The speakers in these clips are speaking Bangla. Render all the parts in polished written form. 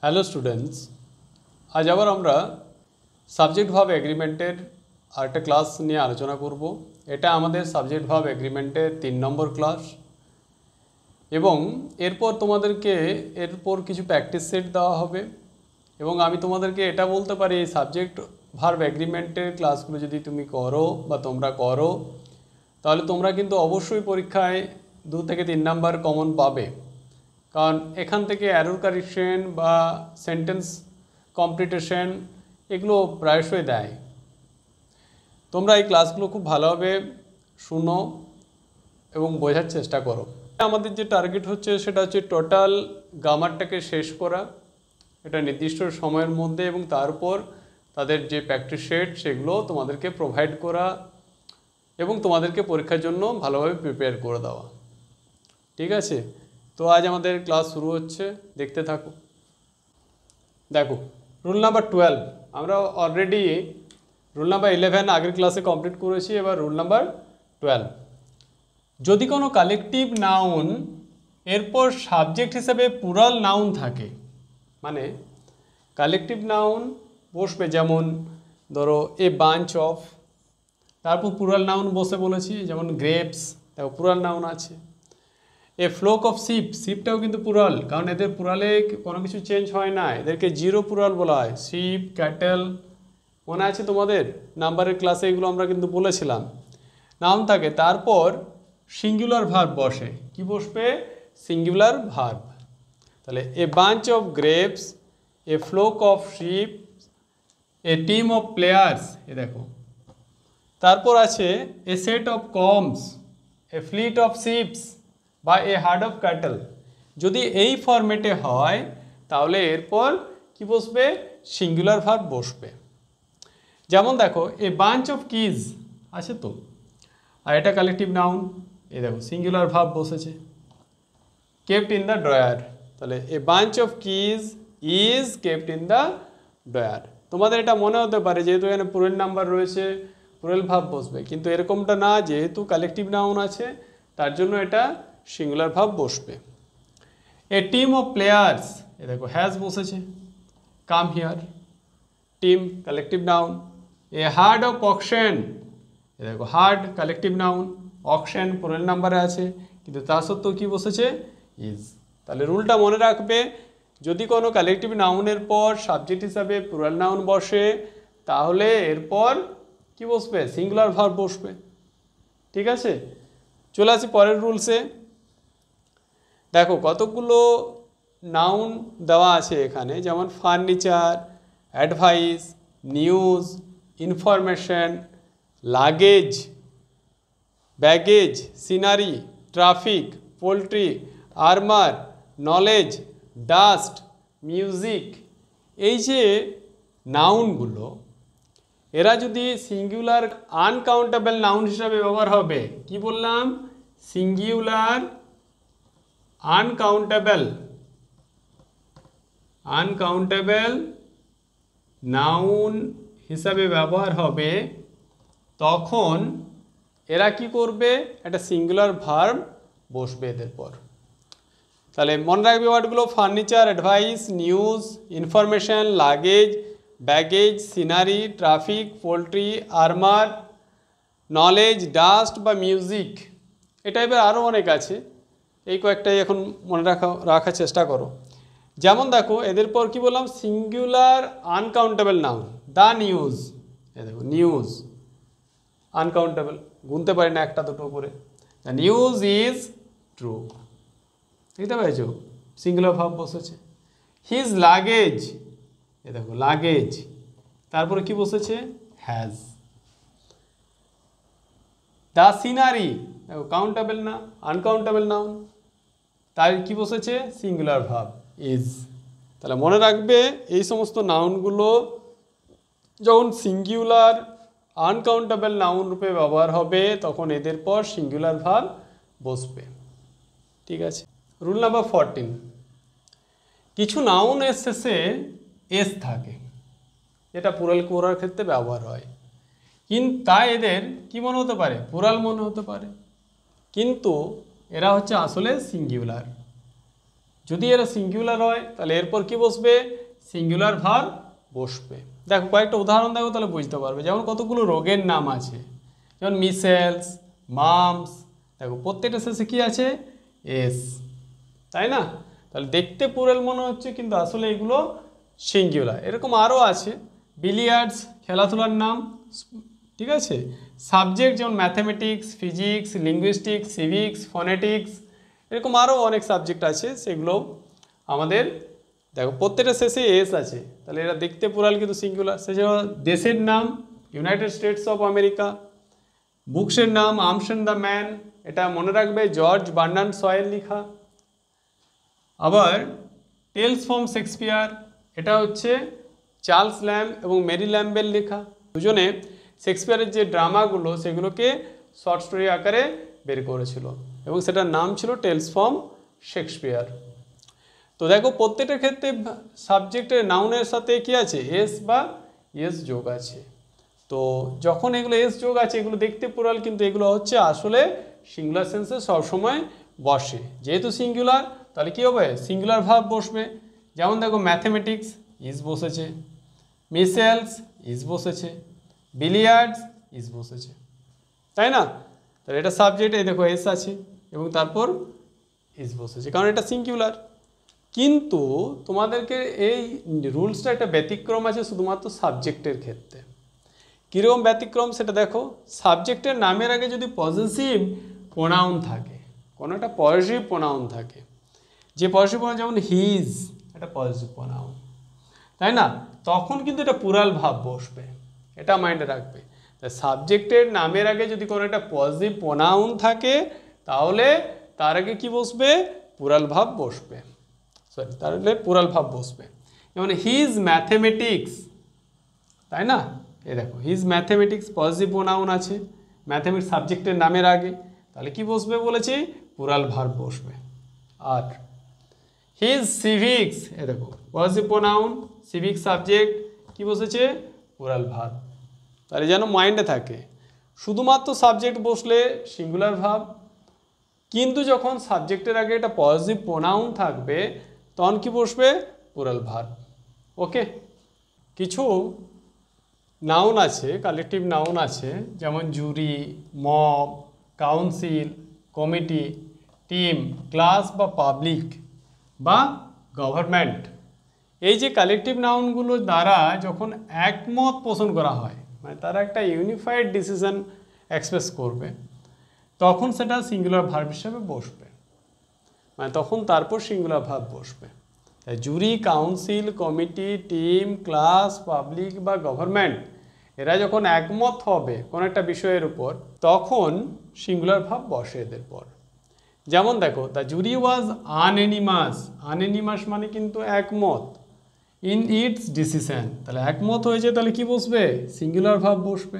হ্যালো স্টুডেন্টস, আজ আবার আমরা সাবজেক্ট ভার্ব এগ্রিমেন্টের আরেকটা ক্লাস নিয়ে আলোচনা করব। এটা আমাদের সাবজেক্ট ভার্ব এগ্রিমেন্টের 3 নম্বর ক্লাস এবং এরপর তোমাদেরকে কিছু প্র্যাকটিস সেট দেওয়া হবে এবং আমি তোমাদেরকে এটা বলতে পারি এই সাবজেক্ট ভার্ব এগ্রিমেন্টের ক্লাসগুলো যদি তুমি করো বা তোমরা করো তাহলে তোমরা কিন্তু অবশ্যই পরীক্ষায় 2 থেকে 3 নাম্বার কমন পাবে, কারণ এখান থেকে অ্যারর কারেকশন বা সেন্টেন্স কমপ্লিটেশন এগুলো প্রায়শই দেয়। তোমরা এই ক্লাসগুলো খুব ভালোভাবে শুনো এবং বোঝার চেষ্টা করো। আমাদের যে টার্গেট হচ্ছে সেটা হচ্ছে টোটাল গ্রামারটাকে শেষ করা, এটা নির্দিষ্ট সময়ের মধ্যে, এবং তারপর তাদের যে প্র্যাকটিস সেট সেগুলো তোমাদেরকে প্রোভাইড করা এবং তোমাদেরকে পরীক্ষার জন্য ভালোভাবে প্রিপেয়ার করে দেওয়া। ঠিক আছে, তো আজ আমাদের ক্লাস শুরু হচ্ছে, দেখতে থাকো। দেখো, রুল নাম্বার 12 আমরা অলরেডি রুল নাম্বার 11 আগের ক্লাসে কমপ্লিট করেছি। এবার রুল নাম্বার 12, যদি কোনো কালেকটিভ নাউন এরপর সাবজেক্ট হিসেবে প্লুরাল নাউন থাকে, মানে কালেকটিভ নাউন বসবে, যেমন ধরো এ বাঞ্চ অফ, তারপর প্লুরাল নাউন বসে বলেছি, যেমন গ্রেপস, দেখো প্লুরাল নাউন আছে। এ ফ্লোক অফ শিপ, শিপটাও কিন্তু প্লুরাল, কারণ এদের প্লুরালে কোনো কিছু চেঞ্জ হয় না, এদেরকে জিরো প্লুরাল বলা হয়। শিপ, ক্যাটেল, মনে আছে তোমাদের নাম্বারের ক্লাসে এগুলো আমরা কিন্তু বলেছিলাম। নাউন থাকে, তারপর সিঙ্গুলার ভার্ব বসে। কি বসবে? Singular verb. তাহলে a bunch of grapes, a flock of sheep, a team of players, এ দেখো। তারপর আছে a set of combs, a fleet of ships বা এ হার্ড অফ ক্যাটেল। যদি এই ফরম্যাটে হয় তাহলে এরপর কি বসবে? সিঙ্গুলার ভার্ব বসবে। যেমন দেখো এ বাঞ্চ অফ কিজ আছে তো, আর এটা কালেকটিভ নাউন, এই দেখো সিঙ্গুলার ভার্ব বসেছে। কেপ্ট ইন দ্য ড্রয়ার, তাহলে a bunch of keys is kept in the drawer. তোমাদের এটা মনে হতে পারে যেহেতু এখানে প্লুরাল নাম্বার রয়েছে প্লুরাল ভার্ব বসবে, কিন্তু এরকমটা না, যেহেতু কালেকটিভ নাউন আছে তার জন্য এটা সিঙ্গুলার ভার্ব বসবে। এ টিম অফ প্লেয়ার্স, এ দেখো হ্যাজ বসেছে, come here, team collective noun. A herd of oxen, এ দেখো herd collective noun, oxen plural নাম্বারে আছে, কিন্তু তা সত্ত্বেও কি বসেছে? ইজ। তাহলে রুলটা মনে রাখবে, যদি কোনো কালেকটিভ নাউনের পর সাবজেক্ট হিসাবে প্লুরাল নাউন বসে তাহলে এরপর কি বসবে? সিঙ্গুলার ভার্ব বসবে। ঠিক আছে, চলে আসি পরের রুলসে। দেখো কতগুলো নাউন দেওয়া আছে এখানে, যেমন furniture, advice, news, information, luggage, baggage, scenery, traffic, poultry, armour, knowledge, dust, music. এই যে নাউনগুলো, এরা যদি সিঙ্গুলার আনকাউন্টেবল নাউন হিসাবে ব্যবহার হবে, কি বললাম? সিঙ্গুলার আনকাউন্টেবল নাউন হিসাবে ব্যবহার হবে, তখন এরা কি করবে? একটা সিঙ্গুলার ভার্ব বসবে এদের পর। তাহলে মনে রাখবে ওয়ার্ডগুলো: furniture, advice, news, information, luggage, baggage, scenery, traffic, poultry, armour, knowledge, dust বা মিউজিক। এই টাইপের আরও অনেক আছে, এই কয়েকটাই এখন মনে রাখার চেষ্টা করো। যেমন দেখো এদের পর কি বললাম? Singular uncountable noun, the news, এ দেখো নিউজ আনকাউন্টেবল, গুনতে পারি না একটা দুটো করে। দ্য নিউজ ইজ ট্রু, বুঝতে পেরেছ? সিঙ্গুলার ভার্ব বসেছে। হিজ লাগেজ, এ দেখো লাগেজ, তারপরে কি বসেছে? হ্যাজ। দ্য সিনারি, দেখো কাউন্টেবল না, আনকাউন্টেবল নাউন, তাই কি বসেছে? Singular verb is. তাহলে মনে রাখবে এই সমস্ত নাউনগুলো যখন সিঙ্গুলার আনকাউন্টেবল নাউন রূপে ব্যবহার হবে তখন এদের পর সিঙ্গুলার ভার্ব বসবে। ঠিক আছে, রুল নাম্বার 14, কিছু নাউনের শেষে এস থাকে, যেটা প্লুরাল করার ক্ষেত্রে ব্যবহার হয়, কিন্তু তাই এদের কি মনে হতে পারে? প্লুরাল মনে হতে পারে, কিন্তু এরা হচ্ছে আসলে সিঙ্গুলার। যদি এরা সিঙ্গুলার হয় তাহলে এরপর কি বসবে, সিঙ্গুলার ভার্ব বসবে। দেখো কয়েকটা উদাহরণ দেখো তাহলে বুঝতে পারবে। যেমন কতগুলো রোগের নাম আছে, যেমন মিসেলস, মামস, দেখো প্রত্যেকটা শেষে কি আছে, এস, তাই না? তাহলে দেখতে প্লুরাল মনে হচ্ছে কিন্তু আসলে এগুলো সিঙ্গুলার। এরকম আরও আছে, বিলিয়ার্ডস খেলাধুলার নাম, ঠিক আছে। সাবজেক্ট যেমন mathematics, physics, linguistics, civics, phonetics, এরকম আরও অনেক সাবজেক্ট আছে, সেগুলো আমাদের দেখো প্রত্যেকটা শেষে এস আছে, তাহলে এরা দেখতে প্লুরাল কিন্তু সিঙ্গুলার। সে যেমন দেশের নাম ইউনাইটেড স্টেটস অফ আমেরিকা, বুকসের নাম আর্মস অ্যান্ড দ্য ম্যান, এটা মনে রাখবে জর্জ বার্নার্ড শয়ের লেখা। আবার টেলস ফ্রম শেক্সপিয়ার, এটা হচ্ছে চার্লস ল্যাম্ব এবং মেরি ল্যাম্বের লেখা। দুজনে শেক্সপিয়ারের যে ড্রামাগুলো সেগুলোকে শর্ট স্টোরি আকারে বের করেছিল এবং সেটার নাম ছিল টেলস ফ্রম শেক্সপিয়ার। তো দেখো প্রত্যেকটা ক্ষেত্রে সাবজেক্টের নাউনের সাথে কি আছে, এস বা এস যোগ আছে। তো যখন এগুলো এস যোগ আছে এগুলো দেখতে প্লুরাল, কিন্তু এগুলো হচ্ছে আসলে সিঙ্গুলার সেন্সে সবসময় বসে। যেহেতু সিঙ্গুলার তাহলে কী হবে, সিঙ্গুলার ভার্ব বসবে। যেমন দেখো ম্যাথমেটিক্স ইজ বসেছে, মিসেলস ইজ বসেছে, বিলিয়ার্ডস ইজ বসেছে, তাই না? তাহলে এটা সাবজেক্ট, এই দেখো এস আছে এবং তারপর ইজ বসেছে, কারণ এটা সিঙ্গুলার। কিন্তু তোমাদেরকে এই রুলসটা একটা ব্যতিক্রম আছে শুধুমাত্র সাবজেক্টের ক্ষেত্রে। কীরকম ব্যতিক্রম সেটা দেখো, সাবজেক্টের নামের আগে যদি পজিটিভ প্রোনাউন থাকে, কোনো একটা পজিটিভ প্রোনাউন থাকে, যে পজিটিভ প্রোনাউন যেমন হিজ, এটা পজিটিভ প্রোনাউন, তাই না? তখন কিন্তু এটা প্লুরাল ভার্ব বসবে, এটা মাইন্ডে রাখবে। তাই সাবজেক্টের নামের আগে যদি কোনো একটা পজিটিভ প্রোনাউন থাকে তাহলে তার আগে কি বসবে, প্লুরাল ভার্ব বসবে, সরি তাহলে প্লুরাল ভার্ব বসবে। যেমন হিজ ম্যাথমেটিক্স, তাই না? এই দেখো হিজ ম্যাথমেটিক্স পজিটিভ প্রোনাউন আছে, ম্যাথমেটিক্স সাবজেক্টের নামের আগে, তাহলে কি বসবে বলেছি, প্লুরাল ভার্ব বসবে। আর হিজ সিভিক্স, এ দেখো পজিটিভ প্রোনাউন, সিভিক্স সাবজেক্ট, কি বসেছে, প্লুরাল ভার্ব। তাহলে যেন মাইন্ডে থাকে শুধুমাত্র সাবজেক্ট বসলে সিঙ্গুলার ভার্ব, কিন্তু যখন সাবজেক্টের আগে একটা পজিটিভ প্রোনাউন থাকবে তখন কি বসবে, প্লুরাল ভার্ব। ওকে, কিছু নাউন আছে, কালেকটিভ নাউন আছে, যেমন jury, mob, council, committee, team, class বা পাবলিক বা গভর্নমেন্ট। এই যে কালেকটিভ নাউনগুলোর দ্বারা যখন একমত পোষণ করা হয়, মানে তারা একটা ইউনিফাইড ডিসিশন এক্সপ্রেস করবে, তখন সেটা সিঙ্গুলার ভার্ব হিসেবে বসবে, মানে তখন তারপর সিঙ্গুলার ভার্ব বসবে। তাই jury, council, committee, team, class, public বা গভর্নমেন্ট এরা যখন একমত হবে কোনো একটা বিষয়ের উপর তখন সিঙ্গুলার ভার্ব বসে এদের পর। যেমন দেখো দ্য জুরি ওয়াজ আনএনিমাস, আনএনিমাস মানে কিন্তু একমত, ইন ইটস ডিসিশন, তাহলে একমত হয়েছে, তাহলে কি বসবে, সিঙ্গুলার ভার্ব বসবে।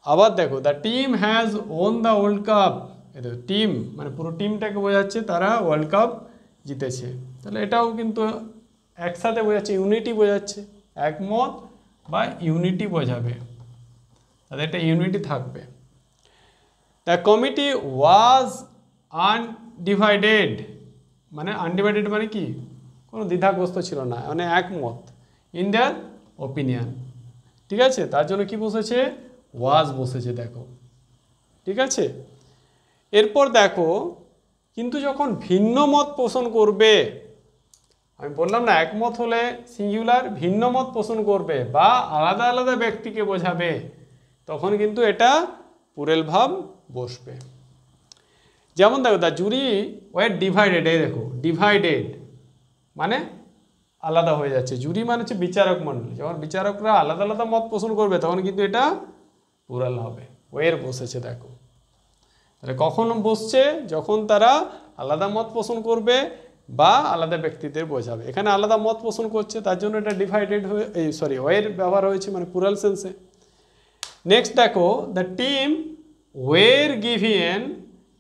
আবার দেখো the team has won the world cup, দেখো টিম মানে পুরো টিমটাকে বোঝাচ্ছে তারা ওয়ার্ল্ড কাপ জিতেছে, তাহলে এটাও কিন্তু একসাথে বোঝাচ্ছে, ইউনিটি বোঝাচ্ছে, একমত বা ইউনিটি বোঝাবে, তাদের একটা ইউনিটি থাকবে। দ্য কমিটি ওয়াজ আনডিভাইডেড, মানে আনডিভাইডেড মানে কি, কোনো দ্বিধাগ্রস্ত ছিল না, মানে একমত, ইন দেয়ার ওপিনিয়ন, ঠিক আছে, তার জন্য কি বসেছে, ওয়াজ বসেছে, দেখো, ঠিক আছে। এরপর দেখো কিন্তু যখন ভিন্ন মত পোষণ করবে, আমি বললাম না একমত হলে সিঙ্গুলার, ভিন্ন মত পোষণ করবে বা আলাদা আলাদা ব্যক্তিকে বোঝাবে, তখন কিন্তু এটা প্লুরাল ভার্ব বসবে। যেমন দেখো দ্য জুরি ওয়ার ডিভাইডেড, এই দেখো ডিভাইডেড মানে আলাদা হয়ে যাচ্ছে, জুরি মানে হচ্ছে বিচারক মণ্ডলী, যখন বিচারকরা আলাদা আলাদা মত পোষণ করবে তখন কিন্তু এটা প্লুরাল হবে, ওয়ের বসেছে, দেখো তাহলে কখন বসছে, যখন তারা আলাদা মত পোষণ করবে বা আলাদা ব্যক্তিদের বোঝাবে। এখানে আলাদা মত পোষণ করছে তার জন্য এটা ডিভাইডেড হয়ে, এই সরি ওয়ের ব্যবহার হয়েছে, মানে প্লুরাল সেন্সে। নেক্সট দেখো the team were given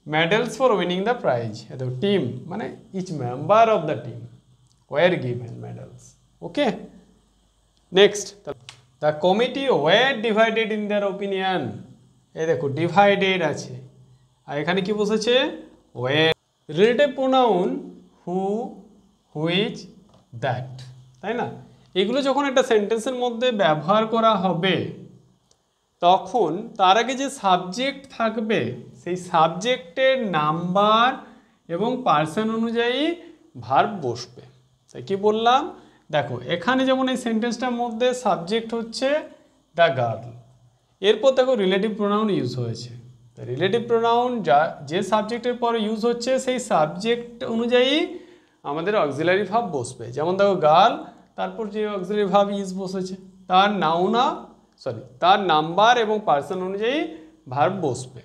medals for winning the prize, দেখো টিম মানে each member of the team were given medals, okay. Next the committee were divided in their opinion, এই দেখো ডিভাইডেড আছে আর এখানে কি বসেছে, were. Relative pronoun who, which, that, তাই না? এগুলো যখন একটা সেন্টেন্সের মধ্যে ব্যবহার করা হবে তখন তার আগে যে সাবজেক্ট থাকবে সেই সাবজেক্টের নাম্বার এবং পার্সন অনুযায়ী ভার্ব বসবে। তাই কি বললাম, দেখো এখানে যেমন এই সেন্টেন্সটার মধ্যে সাবজেক্ট হচ্ছে দ্য গার্ল, এরপর দেখো রিলেটিভ প্রোনাউন ইউজ হয়েছে। রিলেটিভ প্রোনাউন যে সাবজেক্টের পরে ইউজ হচ্ছে সেই সাবজেক্ট অনুযায়ী আমাদের অক্সিলারি ভার্ব বসবে। যেমন দেখো গার্ল, তারপর যে অক্সিলারি ভার্ব ইজ বসেছে তার তার নাম্বার এবং পার্সন অনুযায়ী ভার্ব বসবে।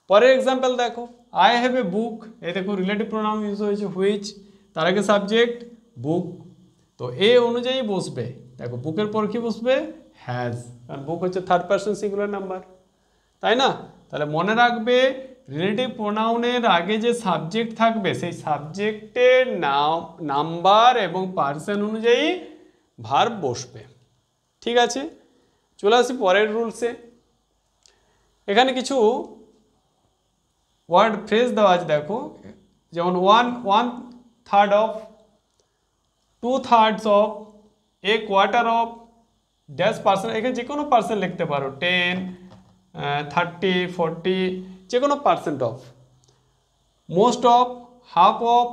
পরের এক্সাম্পল দেখো, আই হ্যাভ এ বুক, এই দেখো রিলেটিভ প্রোনাউন ইউজ হয়েছে হুইচ, তার আগে সাবজেক্ট বুক, তো এ অনুযায়ী বসবে। দেখো বুকের পর কি বসবে, হ্যাজ, কারণ বুক হচ্ছে থার্ড পারসন সিঙ্গুলার নাম্বার, তাই না? তাহলে মনে রাখবে রিলেটিভ প্রোনাউনের আগে যে সাবজেক্ট থাকবে সেই সাবজেক্টের নাম্বার এবং পার্সন অনুযায়ী ভার্ব বসবে। ঠিক আছে, চলে আসি পরের রুলসে। এখানে কিছু ওয়ার্ড ফ্রেজ দেওয়া আছে, দেখো যেমন 1/3 of, 2/3 of, a quarter of, dash percent, এখানে যে কোনো পার্সেন্ট লিখতে পারো, 10, 30, 40, যে কোনো percent of, most of, half of,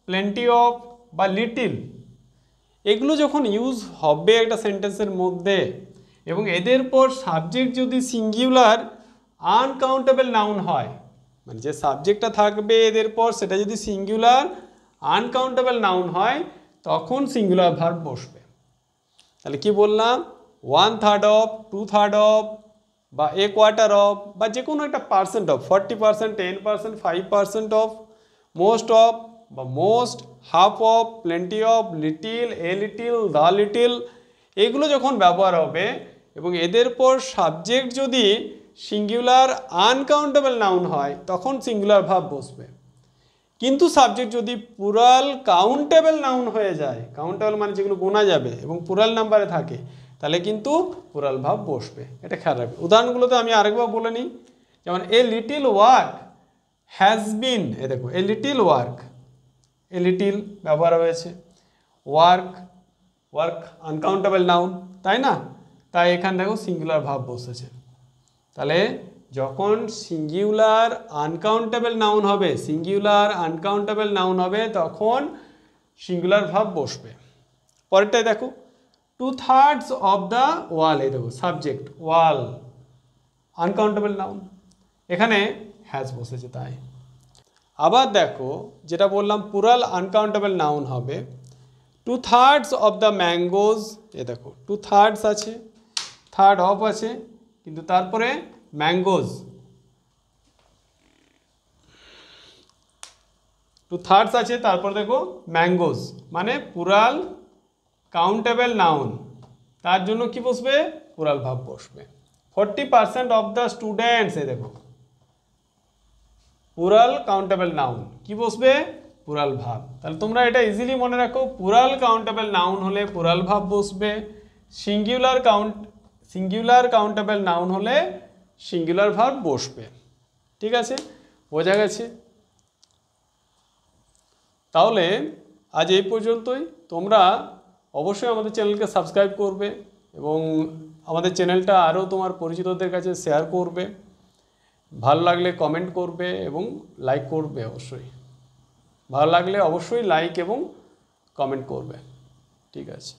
plenty of বা লিটিল, এগুলো যখন ইউজ হবে একটা সেন্টেন্সের মধ্যে এবং এদের পর সাবজেক্ট যদি সিঙ্গুলার আনকাউন্টেবল নাউন হয়, মানে যে সাবজেক্টটা থাকবে এদের পর সেটা যদি সিঙ্গুলার আনকাউন্টেবল নাউন হয় তখন সিঙ্গুলার ভার্ব বসবে। তাহলে কি বললাম, 1/3 অফ, 2/3 অফ বা এ কোয়ার্টার অফ বা যে কোনো একটা percent of, 40%, 10%, 5% of, most of বা most, half of, plenty of, little, a little, the little, এগুলো যখন ব্যবহার হবে এবং এদের পর সাবজেক্ট যদি সিঙ্গুলার আনকাউন্টেবল নাউন হয় তখন সিঙ্গুলার ভার্ব বসবে। কিন্তু সাবজেক্ট যদি প্লুরাল কাউন্টেবল নাউন হয়ে যায়, কাউন্টেবল মানে যেগুলো গোনা যাবে এবং প্লুরাল নাম্বারে থাকে, তাহলে কিন্তু প্লুরাল ভার্ব বসবে। এটা খেয়াল রাখবে। উদাহরণগুলোতে আমি আরেকবার বলে নিই, যেমন a little work has been, এ দেখো a little work, a little ব্যবহার হয়েছে, ওয়ার্ক আনকাউন্টেবল নাউন, তাই না? তাই এখানে দেখো সিঙ্গুলার ভার্ব বসেছে। তাহলে যখন সিঙ্গুলার আনকাউন্টেবল নাউন হবে তখন সিঙ্গুলার ভার্ব বসবে। পরেরটাই দেখো, 2/3 অফ দ্য ওয়াল, এই দেখো সাবজেক্ট ওয়াল, আনকাউন্টেবল নাউন, এখানে হ্যাজ বসেছে তাই। আবার দেখো যেটা বললাম প্লুরাল আনকাউন্টেবল নাউন হবে, 2/3 অফ দ্য ম্যাঙ্গোজ, এ দেখো 2/3 আছে, থার্ড অফ আছে, কিন্তু তারপরে ম্যাঙ্গোজ, 2/3 আছে, তারপর দেখো ম্যাঙ্গোজ, মানে প্লুরাল কাউন্টেবল নাউন, তার জন্য কি বসবে, প্লুরাল ভার্ব বসবে। 40% অফ দ্য স্টুডেন্টস, এই দেখো প্লুরাল কাউন্টেবল নাউন, কি বসবে, প্লুরাল ভার্ব। তাহলে তোমরা এটা ইজিলি মনে রাখো, প্লুরাল কাউন্টেবল নাউন হলে প্লুরাল ভার্ব বসবে, সিঙ্গুলার কাউন্টেবল নাউন হলে সিঙ্গুলার ভার্ব বসবে। ঠিক আছে, বোঝা গেছে? তাহলে আজ এই পর্যন্তই। তোমরা অবশ্যই আমাদের চ্যানেলকে সাবস্ক্রাইব করবে এবং আমাদের চ্যানেলটা আরও তোমার পরিচিতদের কাছে শেয়ার করবে। ভালো লাগলে কমেন্ট করবে এবং লাইক করবে। অবশ্যই ভালো লাগলে অবশ্যই লাইক এবং কমেন্ট করবে। ঠিক আছে।